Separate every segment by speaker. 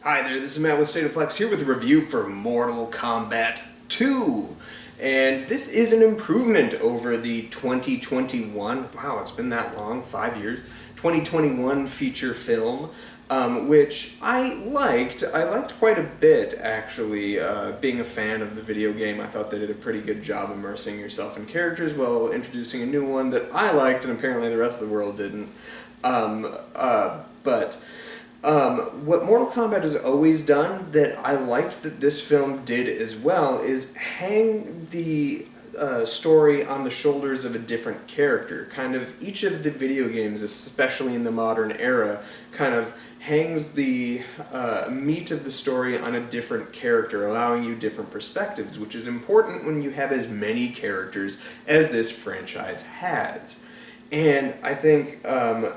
Speaker 1: Hi there, this is Matt with State of Flex here with a review for Mortal Kombat 2. And this is an improvement over the 2021, wow, it's been that long, 5 years, 2021 feature film, which I liked quite a bit, actually. Being a fan of the video game, I thought they did a pretty good job immersing yourself in characters while introducing a new one that I liked and apparently the rest of the world didn't. What Mortal Kombat has always done that I liked that this film did as well is hang the story on the shoulders of a different character. Kind of each of the video games, especially in the modern era, kind of hangs the meat of the story on a different character, allowing you different perspectives, which is important when you have as many characters as this franchise has. And I think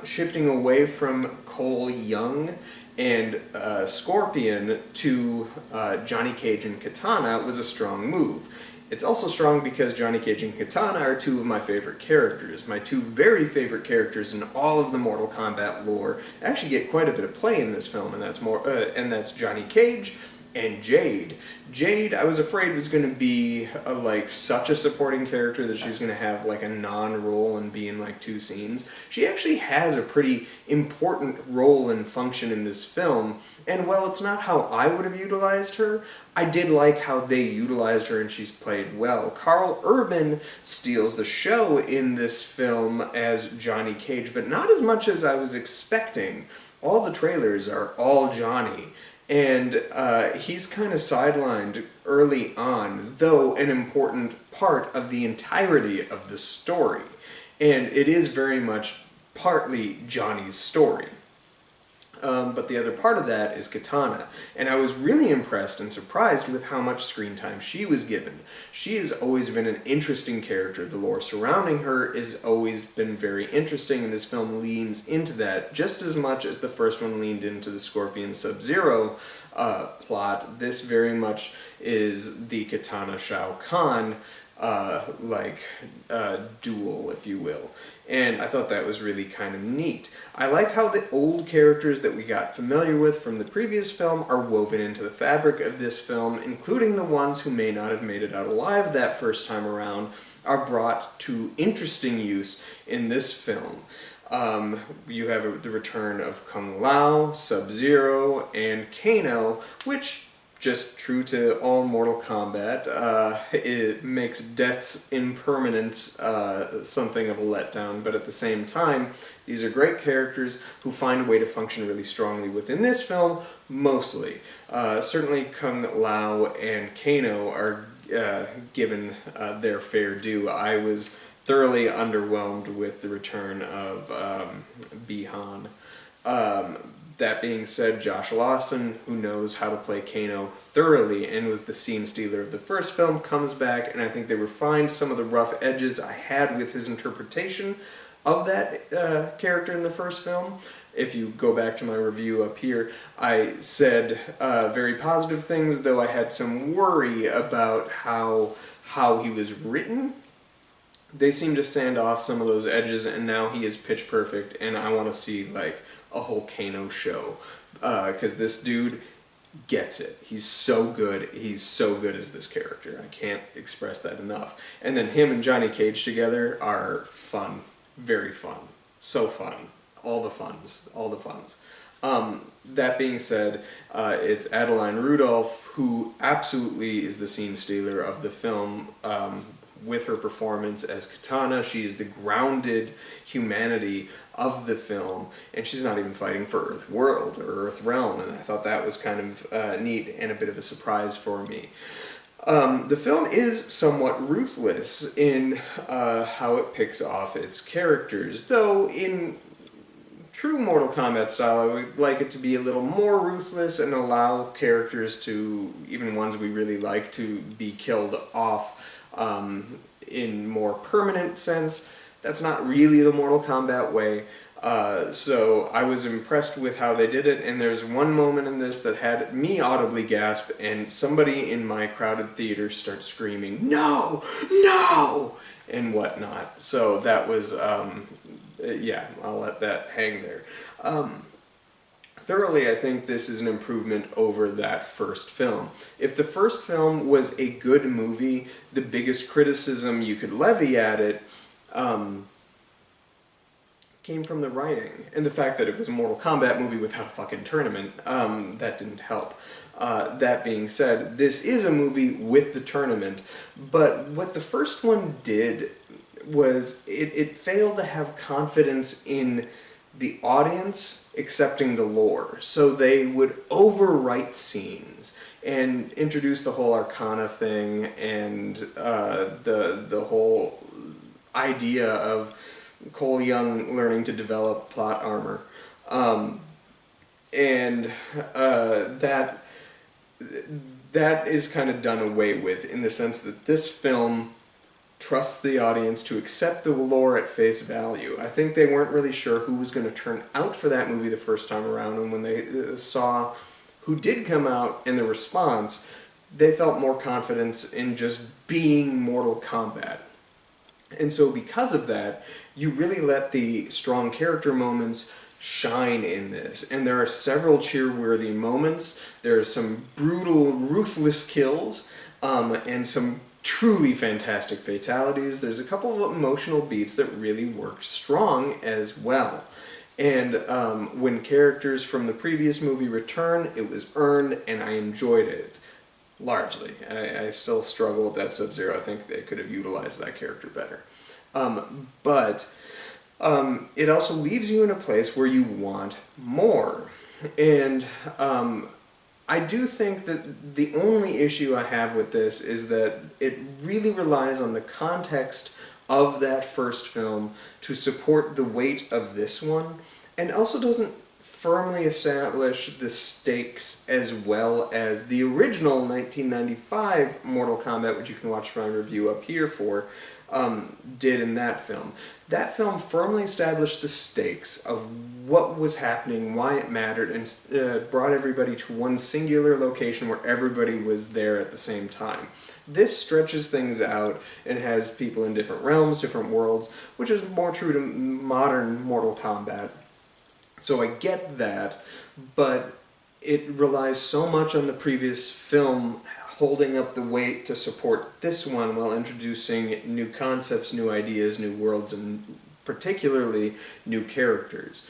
Speaker 1: shifting away from Cole Young and Scorpion to Johnny Cage and Kitana was a strong move. It's also strong because Johnny Cage and Kitana are two of my favorite characters. My two very favorite characters in all of the Mortal Kombat lore actually get quite a bit of play in this film, and that's Johnny Cage and Jade. Jade, I was afraid was going to be such a supporting character that she was going to have like a non-role and be in like two scenes. She actually has a pretty important role and function in this film, and while it's not how I would have utilized her, I did like how they utilized her and she's played well. Karl Urban steals the show in this film as Johnny Cage, but not as much as I was expecting. All the trailers are all Johnny. And he's kind of sidelined early on, though an important part of the entirety of the story. And it is very much partly Johnny's story. But the other part of that is Kitana. And I was really impressed and surprised with how much screen time she was given. She has always been an interesting character. The lore surrounding her has always been very interesting, and this film leans into that just as much as the first one leaned into the Scorpion Sub-Zero plot. This very much is the Kitana Shao Kahn duel, if you will. And I thought that was really kind of neat. I like how the old characters that we got familiar with from the previous film are woven into the fabric of this film, including the ones who may not have made it out alive that first time around, are brought to interesting use in this film. You have the return of Kung Lao, Sub-Zero, and Kano, which, just true to all Mortal Kombat, it makes death's impermanence something of a letdown, but at the same time, these are great characters who find a way to function really strongly within this film, mostly. Certainly Kung Lao and Kano are given their fair due. I was thoroughly underwhelmed with the return of Bihan. That being said, Josh Lawson, who knows how to play Kano thoroughly and was the scene stealer of the first film, comes back, and I think they refined some of the rough edges I had with his interpretation of that character in the first film. If you go back to my review up here, I said very positive things, though I had some worry about how he was written. They seem to sand off some of those edges, and now he is pitch perfect, and I want to see a whole Kano show, because this dude gets it. He's so good. He's so good as this character. I can't express that enough. And then him and Johnny Cage together are fun. Very fun. So fun. All the funs. All the funs. That being said, it's Adeline Rudolph who absolutely is the scene stealer of the film. With her performance as Kitana, she's the grounded humanity of the film, and she's not even fighting for Earth World or Earth Realm, and I thought that was kind of neat and a bit of a surprise for me. The film is somewhat ruthless in how it picks off its characters, though in true Mortal Kombat style, I would like it to be a little more ruthless and allow characters to, even ones we really like, to be killed off in more permanent sense. That's not really the Mortal Kombat way. So I was impressed with how they did it, and there's one moment in this that had me audibly gasp, and somebody in my crowded theater starts screaming, "No! No!" and whatnot. So that was, yeah, I'll let that hang there. thoroughly, I think this is an improvement over that first film. If the first film was a good movie, the biggest criticism you could levy at it came from the writing and the fact that it was a Mortal Kombat movie without a fucking tournament. That didn't help. That being said, this is a movie with the tournament, but what the first one did was it failed to have confidence in the audience accepting the lore. So they would overwrite scenes and introduce the whole Arcana thing and the whole idea of Cole Young learning to develop plot armor. That is kind of done away with in the sense that this film trusts the audience to accept the lore at face value. I think they weren't really sure who was going to turn out for that movie the first time around, and when they saw who did come out and the response, they felt more confidence in just being Mortal Kombat. And so because of that, you really let the strong character moments shine in this. And there are several cheer-worthy moments. There are some brutal, ruthless kills, and some truly fantastic fatalities. There's a couple of emotional beats that really worked strong as well. And when characters from the previous movie return, it was earned, and I enjoyed it. Largely. I still struggle with that Sub-Zero. I think they could have utilized that character better. But it also leaves you in a place where you want more. And I do think that the only issue I have with this is that it really relies on the context of that first film to support the weight of this one, and also doesn't firmly establish the stakes as well as the original 1995 Mortal Kombat, which you can watch my review up here for, did in that film. That film firmly established the stakes of what was happening, why it mattered, and brought everybody to one singular location where everybody was there at the same time. This stretches things out and has people in different realms, different worlds, which is more true to modern Mortal Kombat. So I get that, but it relies so much on the previous film holding up the weight to support this one while introducing new concepts, new ideas, new worlds, and particularly new characters.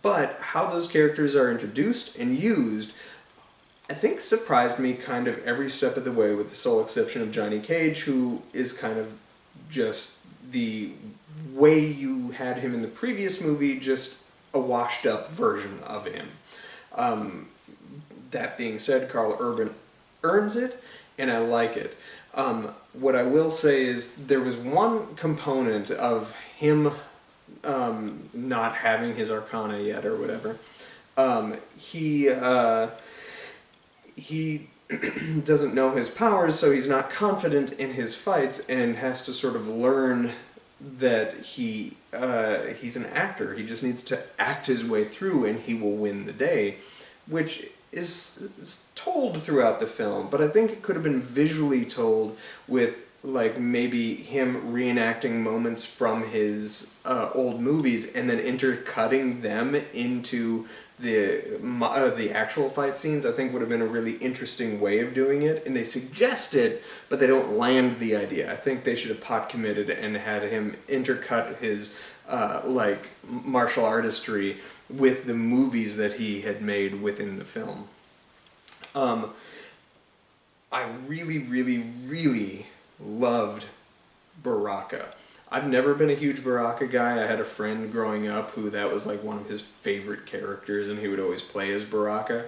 Speaker 1: But how those characters are introduced and used, I think surprised me kind of every step of the way, with the sole exception of Johnny Cage, who is kind of just the way you had him in the previous movie, just a washed up version of him. That being said, Karl Urban earns it, and I like it. What I will say is there was one component of him not having his Arcana yet or whatever. He doesn't know his powers, so he's not confident in his fights and has to sort of learn that he's an actor. He just needs to act his way through and he will win the day, which is told throughout the film, but I think it could have been visually told with like maybe him reenacting moments from his old movies and then intercutting them into the actual fight scenes. I think would have been a really interesting way of doing it, and they suggest it, but they don't land the idea. I think they should have pot committed and had him intercut his like martial artistry with the movies that he had made within the film. I really, really, really loved Baraka. I've never been a huge Baraka guy. I had a friend growing up who that was like one of his favorite characters, and he would always play as Baraka.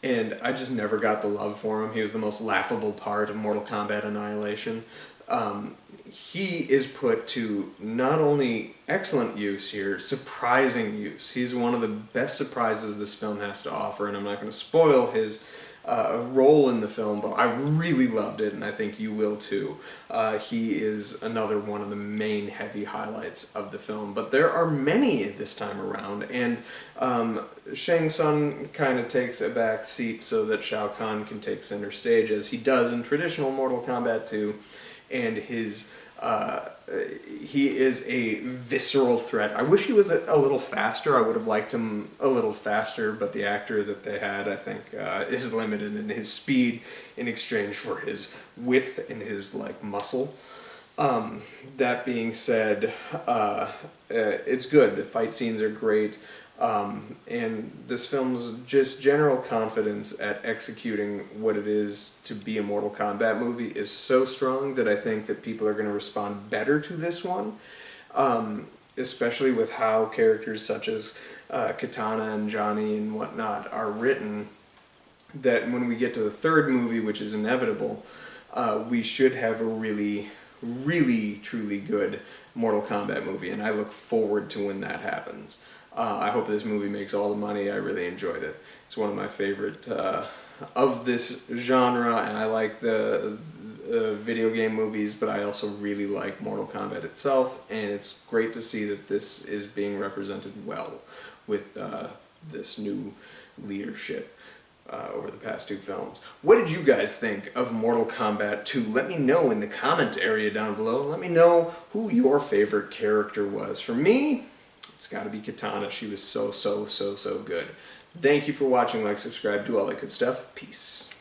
Speaker 1: And I just never got the love for him. He was the most laughable part of Mortal Kombat Annihilation. He is put to not only excellent use here, surprising use. He's one of the best surprises this film has to offer, and I'm not going to spoil his role in the film, but I really loved it, and I think you will too. He is another one of the main heavy highlights of the film, but there are many this time around, and Shang Tsung kind of takes a back seat so that Shao Kahn can take center stage, as he does in traditional Mortal Kombat 2, and his He is a visceral threat. I wish he was a little faster. I would have liked him a little faster, but the actor that they had, I think, is limited in his speed in exchange for his width and his like muscle. That being said, it's good. The fight scenes are great. And this film's just general confidence at executing what it is to be a Mortal Kombat movie is so strong that I think that people are going to respond better to this one, especially with how characters such as Kitana and Johnny and whatnot are written, that when we get to the third movie, which is inevitable, we should have a really, really, truly good Mortal Kombat movie, and I look forward to when that happens. I hope this movie makes all the money. I really enjoyed it. It's one of my favorite of this genre, and I like the video game movies, but I also really like Mortal Kombat itself, and it's great to see that this is being represented well with this new leadership over the past two films. What did you guys think of Mortal Kombat 2? Let me know in the comment area down below. Let me know who your favorite character was. For me, it's got to be Kitana. She was so good. Thank you for watching. Like, subscribe, do all that good stuff. Peace.